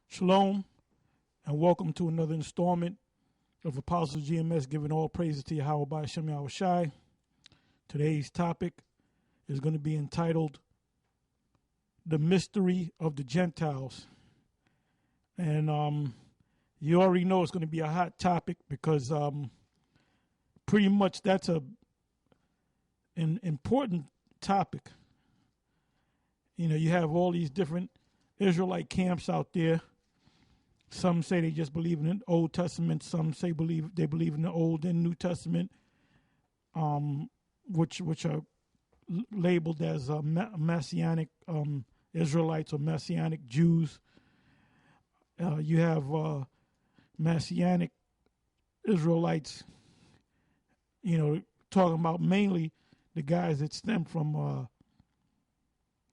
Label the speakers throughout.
Speaker 1: Shalom, and welcome to another installment of Apostles GMS, giving all praises to Yahweh by Hashem Yahweh Shai. Today's topic is going to be entitled The Mystery of the Gentiles. And you already know it's going to be a hot topic because pretty much that's an important topic. You know, you have all these different Israelite camps out there. Some say they just believe in the Old Testament. Some say they believe in the Old and New Testament, which are labeled as Messianic Israelites or Messianic Jews. You have Messianic Israelites, you know, talking about mainly the guys that stem from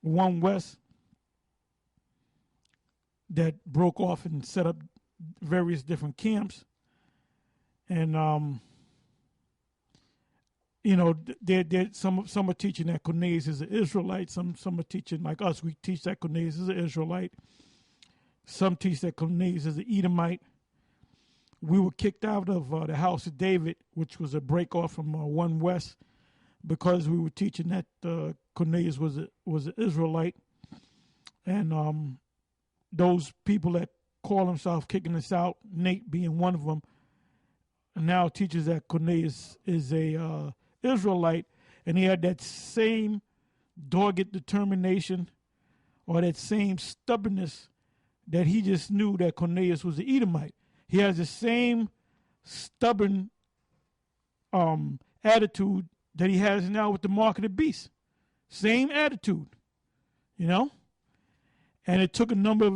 Speaker 1: One West, that broke off and set up various different camps. And, you know, some are teaching that Cornelius is an Israelite. Some are teaching, like us, we teach that Cornelius is an Israelite. Some teach that Cornelius is an Edomite. We were kicked out of the house of David, which was a break off from One West, because we were teaching that Cornelius was an Israelite. And those people that call themselves kicking us out, Nate being one of them, now teaches that Cornelius is a Israelite, and he had that same dogged determination or that same stubbornness that he just knew that Cornelius was an Edomite. He has the same stubborn attitude that he has now with the mark of the beast. Same attitude, you know? And it took a number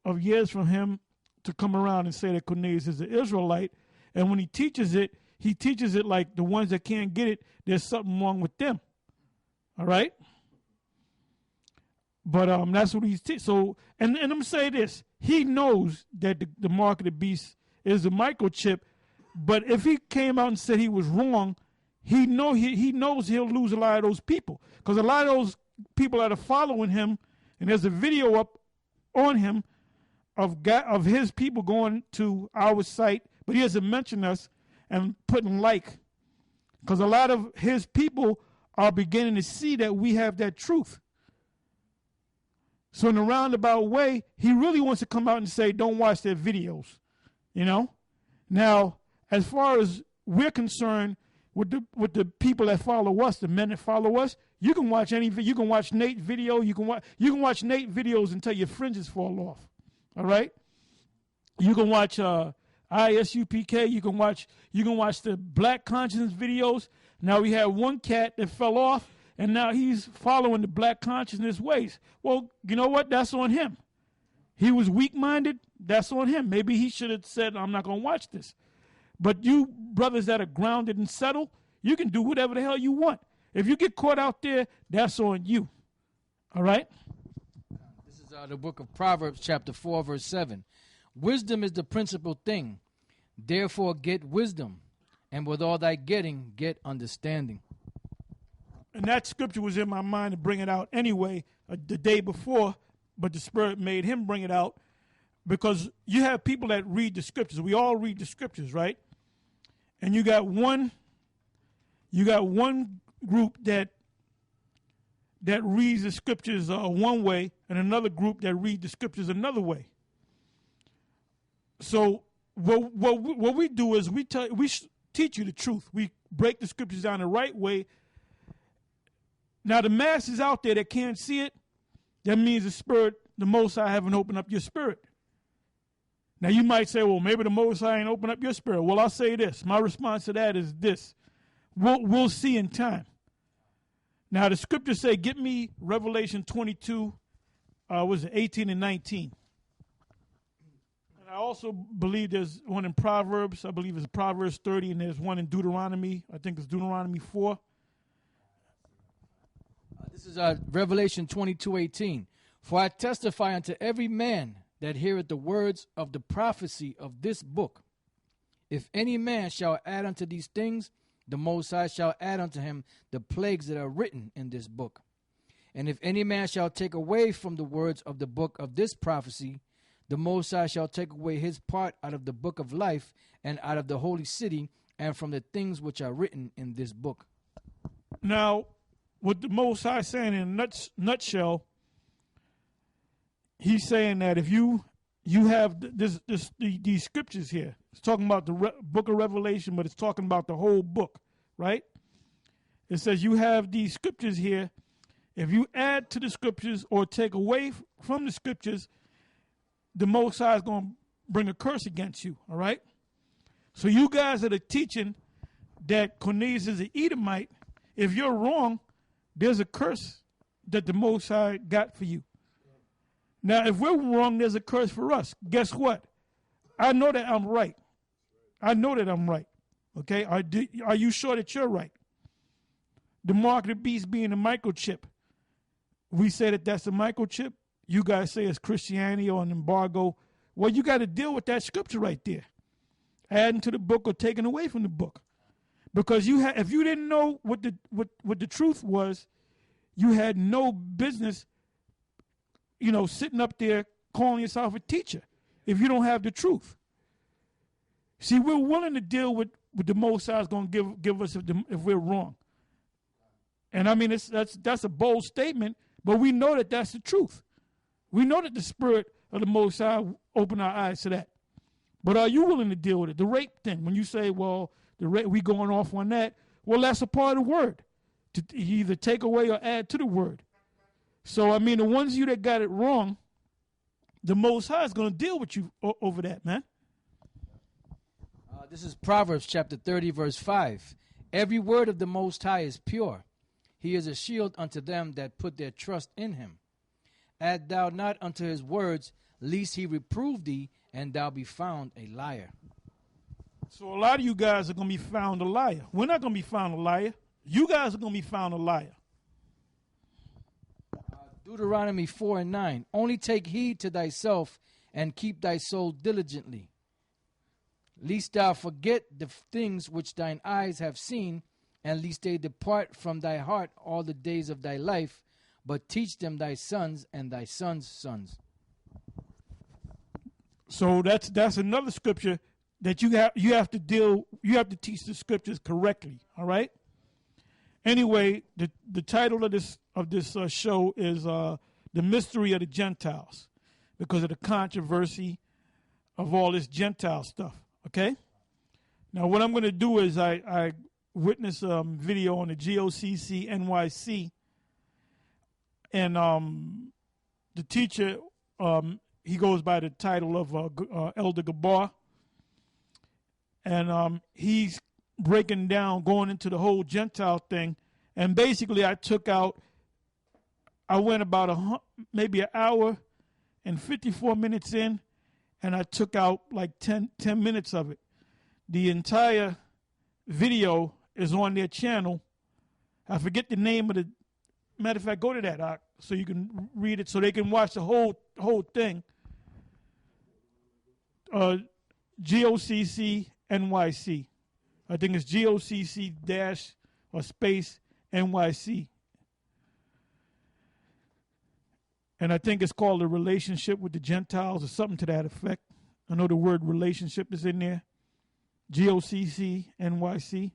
Speaker 1: of years for him to come around and say that Cornelius is an Israelite. And when he teaches it like the ones that can't get it, there's something wrong with them. All right? But that's what he's teaching. So, and I'm going to say this. He knows that the mark of the beast is a microchip. But if he came out and said he was wrong, he knows he'll lose a lot of those people. Because a lot of those people that are following him, and there's a video up on him of his people going to our site, but he doesn't mention us and putting like, because a lot of his people are beginning to see that we have that truth. So in a roundabout way, he really wants to come out and say, don't watch their videos, you know? Now, as far as we're concerned, with the people that follow us, the men that follow us, you can watch you can watch Nate video, you can watch Nate videos until your fringes fall off. All right? You can watch ISUPK, you can watch the Black Conscience videos. Now we have one cat that fell off and now he's following the Black Consciousness ways. Well, you know what? That's on him. He was weak-minded, that's on him. Maybe he should have said, I'm not going to watch this. But you brothers that are grounded and settled, you can do whatever the hell you want. If you get caught out there, that's on you. All right?
Speaker 2: This is the book of Proverbs, chapter 4, verse 7. Wisdom is the principal thing. Therefore get wisdom, and with all thy getting, get understanding.
Speaker 1: And that scripture was in my mind to bring it out anyway the day before, but the Spirit made him bring it out because you have people that read the scriptures. We all read the scriptures, right? And you got one group that reads the scriptures one way and another group that read the scriptures another way. So what we do is we teach you the truth. We break the scriptures down the right way. Now the masses out there that can't see it, that means the Spirit, the Most High haven't opened up your spirit. Now you might say, well, maybe the Most High ain't open up your spirit. Well, I'll say this. My response to that is this. We'll see in time. Now the scriptures say, get me Revelation 22, 18 and 19. And I also believe there's one in Proverbs. I believe it's Proverbs 30, and there's one in Deuteronomy. I think it's Deuteronomy 4.
Speaker 2: This is Revelation 22:18. For I testify unto every man that heareth the words of the prophecy of this book. If any man shall add unto these things, the Most High shall add unto him the plagues that are written in this book. And if any man shall take away from the words of the book of this prophecy, the Most High shall take away his part out of the book of life and out of the holy city and from the things which are written in this book.
Speaker 1: Now, what the Most High saying in a nutshell, he's saying that if you have these scriptures here, it's talking about the book of Revelation, but it's talking about the whole book, right? It says you have these scriptures here. If you add to the scriptures or take away from the scriptures, the Most High is going to bring a curse against you, all right? So you guys that are teaching that Cornelius is an Edomite, if you're wrong, there's a curse that the Most High got for you. Now, if we're wrong, there's a curse for us. Guess what? I know that I'm right. I know that I'm right. Okay? Are you sure that you're right? The mark of the beast being a microchip. We say that that's a microchip. You guys say it's Christianity or an embargo. Well, you got to deal with that scripture right there. Adding to the book or taking away from the book. Because if you didn't know what the truth was, you had no business, sitting up there calling yourself a teacher if you don't have the truth. See, we're willing to deal with the Most High is going to give us if we're wrong. And I mean, that's a bold statement, but we know that that's the truth. We know that the Spirit of the Most High opened our eyes to that. But are you willing to deal with it? The rape thing, when you say, well, the rape, we going off on that, well, that's a part of the word. To either take away or add to the word. So, I mean, the ones of you that got it wrong, the Most High is going to deal with you over that, man.
Speaker 2: This is Proverbs chapter 30, verse 5. Every word of the Most High is pure. He is a shield unto them that put their trust in him. Add thou not unto his words, lest he reprove thee, and thou be found a liar.
Speaker 1: So a lot of you guys are going to be found a liar. We're not going to be found a liar. You guys are going to be found a liar.
Speaker 2: Deuteronomy 4 and 9. Only take heed to thyself and keep thy soul diligently, lest thou forget the things which thine eyes have seen, and lest they depart from thy heart all the days of thy life, but teach them thy sons and thy sons' sons.
Speaker 1: So that's another scripture that you have to teach the scriptures correctly. All right. Anyway, the title of this show is The Mystery of the Gentiles, because of the controversy of all this Gentile stuff. Okay. Now, what I'm going to do is I witnessed a video on the GOCC NYC, and the teacher, he goes by the title of Elder Gabar, and he's breaking down, going into the whole Gentile thing, and basically I went about maybe an hour and 54 minutes in, and I took out like 10 minutes of it. The entire video is on their channel. I forget the name of the, matter of fact, go to that so you can read it, so they can watch the whole thing. GOCC NYC. I think it's GOCC dash or space NYC. And I think it's called A Relationship with the Gentiles or something to that effect. I know the word relationship is in there. GOCC NYC.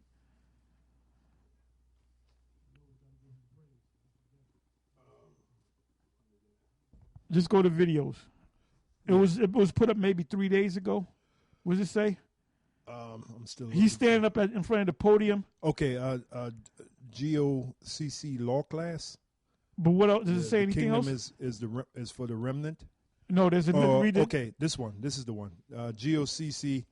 Speaker 1: Just go to videos. It was put up maybe 3 days ago. What does it say?
Speaker 3: I'm still.
Speaker 1: He's standing up in front of the podium.
Speaker 3: Okay. GOCC law class.
Speaker 1: But what else does it say? Anything else?
Speaker 3: Is for the remnant.
Speaker 1: No, there's a
Speaker 3: okay. This one. This is the one. GOCC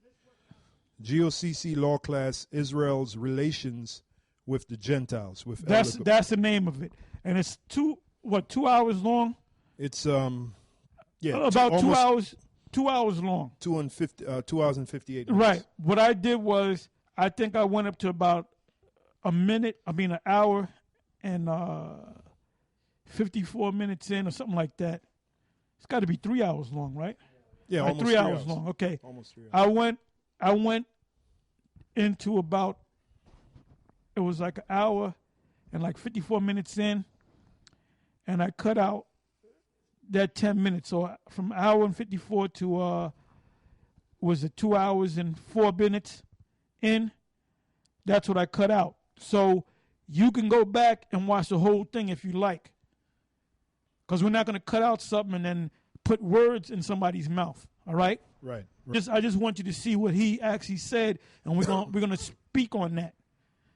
Speaker 3: law class. Israel's relations with the Gentiles.
Speaker 1: That's the name of it, and it's 2 hours long.
Speaker 3: It's
Speaker 1: about 2 hours. 2 hours long. 2
Speaker 3: hours and 58 minutes.
Speaker 1: Right. What I did was, I think I went up to about an hour and 54 minutes in or something like that. It's got to be 3 hours long, right?
Speaker 3: Yeah,
Speaker 1: like
Speaker 3: almost
Speaker 1: 3 hours long. Okay.
Speaker 3: Almost 3 hours.
Speaker 1: I went into about, it was like an hour and like 54 minutes in, and I cut out that 10 minutes. So from hour and 54 to was it 2 hours and 4 minutes in? That's what I cut out. So you can go back and watch the whole thing if you like, because we're not going to cut out something and then put words in somebody's mouth. All right.
Speaker 3: Right.
Speaker 1: I just want you to see what he actually said, and we're gonna speak on that.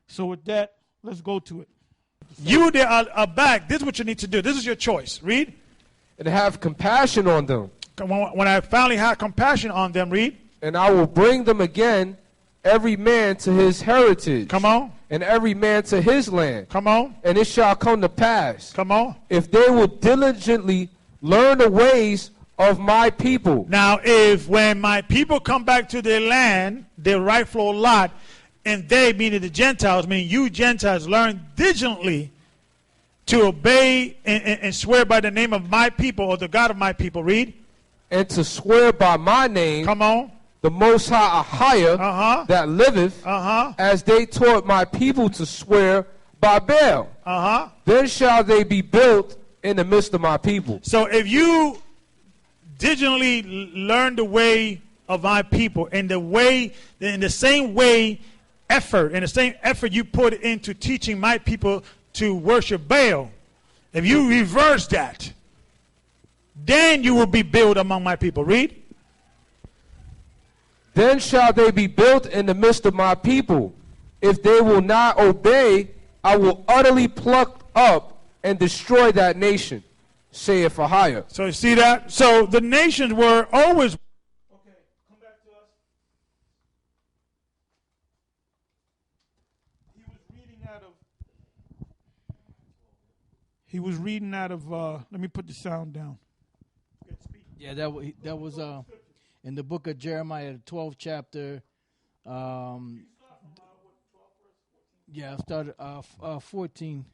Speaker 1: So with that, let's go to it.
Speaker 4: You that are back, this is what you need to do. This is your choice. Read.
Speaker 5: And have compassion on them.
Speaker 4: When I finally had compassion on them, read.
Speaker 5: And I will bring them again, every man to his heritage.
Speaker 4: Come on.
Speaker 5: And every man to his land.
Speaker 4: Come on.
Speaker 5: And it shall come to pass.
Speaker 4: Come on.
Speaker 5: If they will diligently learn the ways of my people.
Speaker 4: Now, if when my people come back to their land, their rightful lot, and they, meaning the Gentiles, meaning you Gentiles, learn diligently to obey and swear by the name of my people or the God of my people. Read.
Speaker 5: And to swear by my name.
Speaker 4: Come on.
Speaker 5: The Most High, higher that liveth, as they taught my people to swear by Baal. Then shall they be built in the midst of my people.
Speaker 4: So if you diligently learn the way of my people, in the same effort you put into teaching my people to worship Baal, if you reverse that, then you will be built among my people. Read.
Speaker 5: Then shall they be built in the midst of my people. If they will not obey, I will utterly pluck up and destroy that nation, saith Ahia.
Speaker 4: So you see that? So the nations were always. Okay, come back to us.
Speaker 1: He was reading out of. Let me put the sound down.
Speaker 2: Yeah, that was in the book of Jeremiah, the 12th chapter. Yeah, I started 14.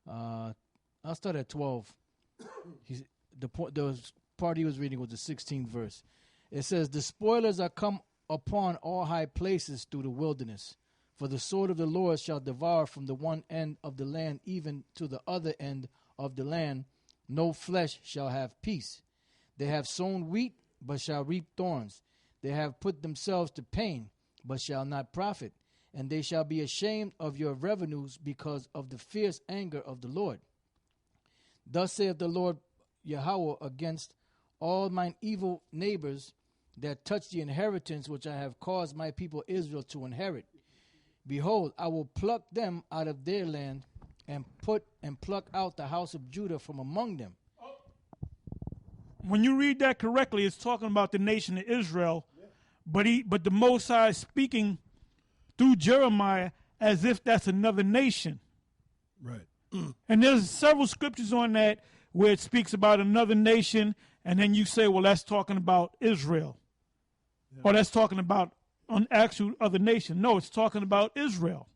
Speaker 2: I'll start at 12. The part he was reading was the 16th verse. It says, "The spoilers are come upon all high places through the wilderness. For the sword of the Lord shall devour from the one end of the land even to the other end of the land. No flesh shall have peace. They have sown wheat, but shall reap thorns. They have put themselves to pain, but shall not profit. And they shall be ashamed of your revenues because of the fierce anger of the Lord. Thus saith the Lord Yahweh against all mine evil neighbors that touch the inheritance which I have caused my people Israel to inherit. Behold, I will pluck them out of their land and pluck out the house of Judah from among them."
Speaker 1: When you read that correctly, it's talking about the nation of Israel, but the Most High is speaking through Jeremiah as if that's another nation.
Speaker 3: Right.
Speaker 1: And there's several scriptures on that where it speaks about another nation, and then you say, well, that's talking about Israel. Yeah. Or that's talking about an actual other nation. No, it's talking about Israel.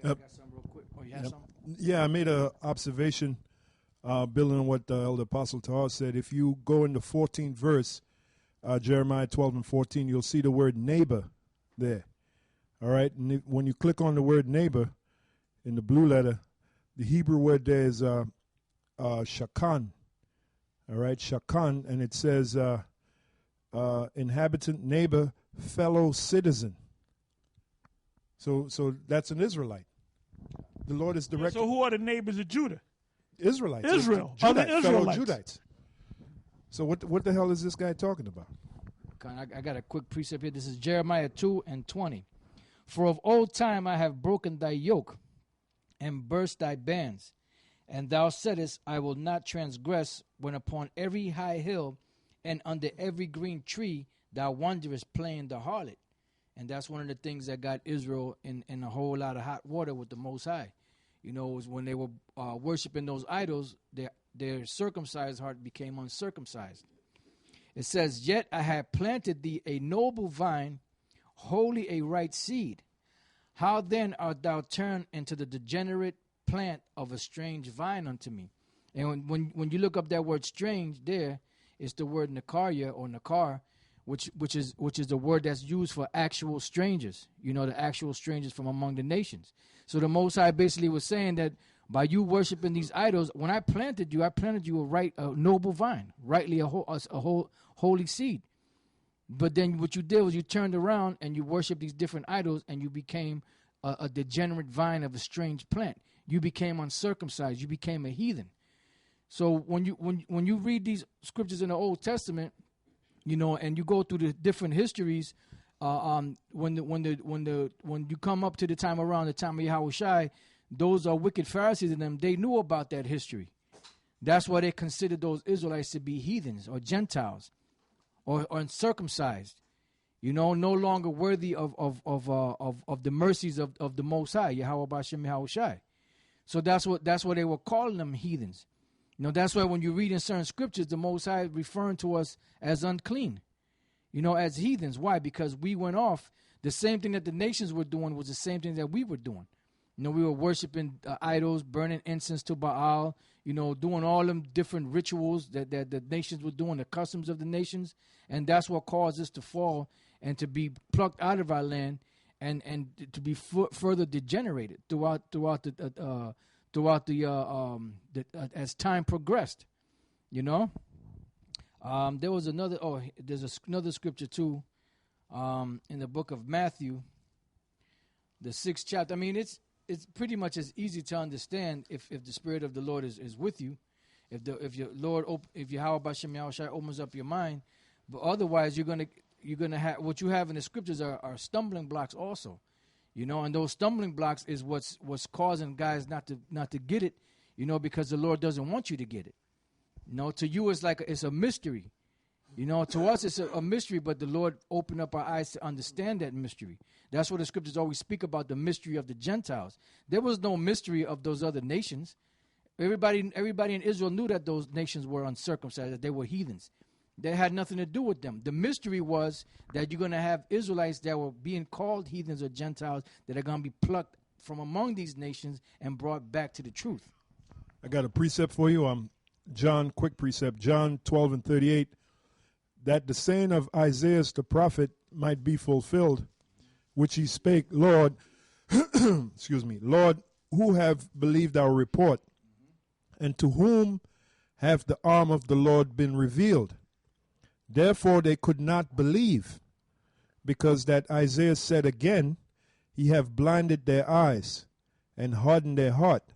Speaker 2: I got something real quick. Oh, you have something?
Speaker 3: Yeah, I made an observation, building on what the Elder Apostle Tahar said. If you go in the 14th verse, Jeremiah 12 and 14, you'll see the word neighbor there. All right? And when you click on the word neighbor in the blue letter, the Hebrew word there is shakan. All right? Shakan, and it says inhabitant, neighbor, fellow citizen. So that's an Israelite. The Lord is directing.
Speaker 1: So who are the neighbors of Judah?
Speaker 3: Israelites.
Speaker 1: Israel.
Speaker 3: Judites,
Speaker 1: Other Israelites.
Speaker 3: fellow Judites. So what the hell is this guy talking about?
Speaker 2: I got a quick precept here. This is Jeremiah 2 and 20. "For of old time I have broken thy yoke and burst thy bands. And thou saidest, I will not transgress, when upon every high hill and under every green tree thou wanderest playing the harlot." And that's one of the things that got Israel in a whole lot of hot water with the Most High. You know, was when they were worshiping those idols, their circumcised heart became uncircumcised. It says, "Yet I have planted thee a noble vine, wholly a right seed. How then art thou turned into the degenerate plant of a strange vine unto me?" And when you look up that word "strange" there, it's the word Nakaria or Nakar, which is the word that's used for actual strangers. You know, the actual strangers from among the nations. So the Most High basically was saying that By you worshiping these idols, when I planted you a noble vine, rightly a whole holy seed. But then what you did was you turned around and you worshiped these different idols, and you became a degenerate vine of a strange plant. You became uncircumcised. You became a heathen. So when you read these scriptures in the Old Testament, and you go through the different histories, when you come up to the time around the time of Yahushua, those are wicked Pharisees in them. They knew about that history. That's why they considered those Israelites to be heathens or Gentiles or uncircumcised. No longer worthy of the mercies of the Most High, Yahweh Bashem Yahushua. So that's what they were calling them, heathens. That's why when you read in certain scriptures, the Most High referring to us as unclean, as heathens. Why? Because we went off. The same thing that the nations were doing was the same thing that we were doing. We were worshiping idols, burning incense to Baal, doing all them different rituals that the nations were doing, the customs of the nations. And that's what caused us to fall and to be plucked out of our land and to be further degenerated throughout as time progressed. There was there's another scripture too, in the book of Matthew, the 6th chapter. I mean, it's pretty much as easy to understand if the Spirit of the Lord is with you, if Yahweh Bashem Yahushua opens up your mind. But otherwise, you're gonna have what you have in the scriptures are stumbling blocks also, and those stumbling blocks is what's causing guys not to get it, because the Lord doesn't want you to get it. To you it's a mystery. To us it's a mystery, but the Lord opened up our eyes to understand that mystery. That's what the scriptures always speak about, the mystery of the Gentiles. There was no mystery of those other nations. Everybody in Israel knew that those nations were uncircumcised, that they were heathens. That had nothing to do with them. The mystery was that you're going to have Israelites that were being called heathens or Gentiles that are going to be plucked from among these nations and brought back to the truth.
Speaker 3: I got a precept for you. Quick precept, John 12:38, that the saying of Isaiah the prophet might be fulfilled, which he spake, Lord, excuse me, Lord, who have believed our report, and to whom hath the arm of the Lord been revealed? Therefore they could not believe, because that Isaiah said again, he have blinded their eyes and hardened their heart,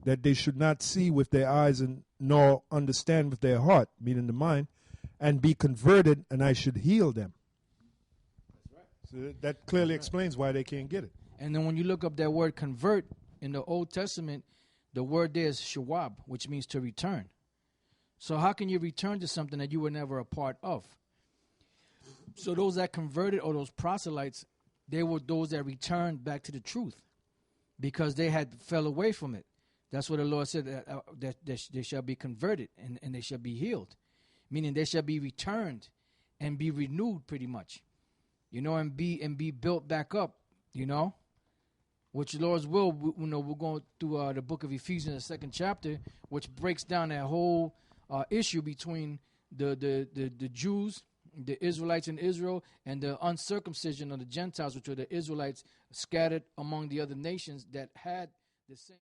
Speaker 3: that they should not see with their eyes and nor understand with their heart, meaning the mind, and be converted, and I should heal them.
Speaker 2: That's right.
Speaker 3: So that clearly explains why they can't get it.
Speaker 2: And then when you look up that word convert in the Old Testament, the word there is shawab, which means to return. So how can you return to something that you were never a part of? So those that converted, or those proselytes, they were those that returned back to the truth because they had fell away from it. That's what the Lord said, that they shall be converted and they shall be healed, meaning they shall be returned and be renewed pretty much, and be built back up, which the Lord's will. We're going through the book of Ephesians, the 2nd chapter, which breaks down that whole issue between the Jews, the Israelites in Israel, and the uncircumcision of the Gentiles, which were the Israelites scattered among the other nations that had the same.